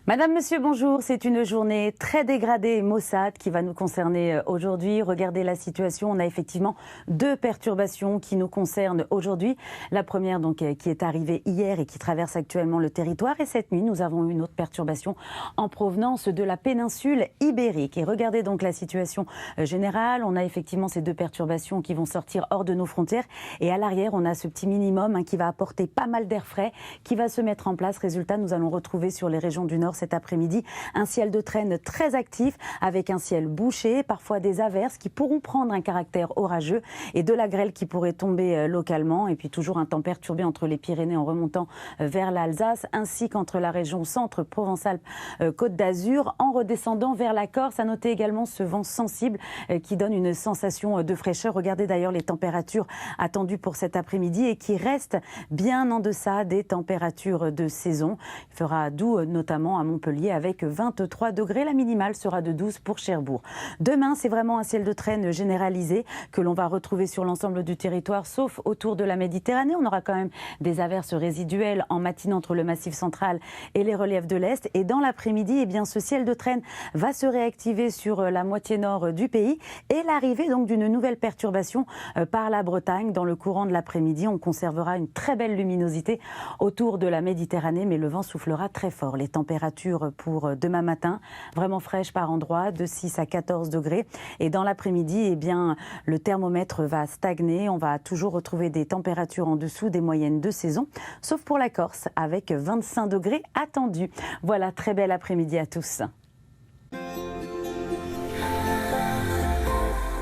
Madame, monsieur, bonjour. C'est une journée très dégradée et maussade qui va nous concerner aujourd'hui. Regardez la situation. On a effectivement deux perturbations qui nous concernent aujourd'hui. La première, donc, qui est arrivée hier et qui traverse actuellement le territoire. Et cette nuit, nous avons eu une autre perturbation en provenance de la péninsule ibérique. Et regardez donc la situation générale. On a effectivement ces deux perturbations qui vont sortir hors de nos frontières. Et à l'arrière, on a ce petit minimum qui va apporter pas mal d'air frais, qui va se mettre en place. Résultat, nous allons retrouver sur les régions du Nord cet après-midi un ciel de traîne très actif avec un ciel bouché, parfois des averses qui pourront prendre un caractère orageux et de la grêle qui pourrait tomber localement, et puis toujours un temps perturbé entre les Pyrénées en remontant vers l'Alsace ainsi qu'entre la région centre Provence-Alpes-Côte d'Azur en redescendant vers la Corse. À noter également ce vent sensible qui donne une sensation de fraîcheur. Regardez d'ailleurs les températures attendues pour cet après-midi et qui restent bien en deçà des températures de saison. Il fera doux notamment à Montpellier avec 23 degrés. La minimale sera de 12 pour Cherbourg. Demain, c'est vraiment un ciel de traîne généralisé que l'on va retrouver sur l'ensemble du territoire, sauf autour de la Méditerranée. On aura quand même des averses résiduelles en matinée entre le Massif central et les reliefs de l'Est. Et dans l'après-midi, eh bien, ce ciel de traîne va se réactiver sur la moitié nord du pays et l'arrivée donc d'une nouvelle perturbation par la Bretagne. Dans le courant de l'après-midi, on conservera une très belle luminosité autour de la Méditerranée, mais le vent soufflera très fort. Les températures pour demain matin, vraiment fraîches par endroits, de 6 à 14 degrés. Et dans l'après-midi, eh bien, le thermomètre va stagner. On va toujours retrouver des températures en dessous des moyennes de saison, sauf pour la Corse, avec 25 degrés attendus. Voilà, très bel après-midi à tous.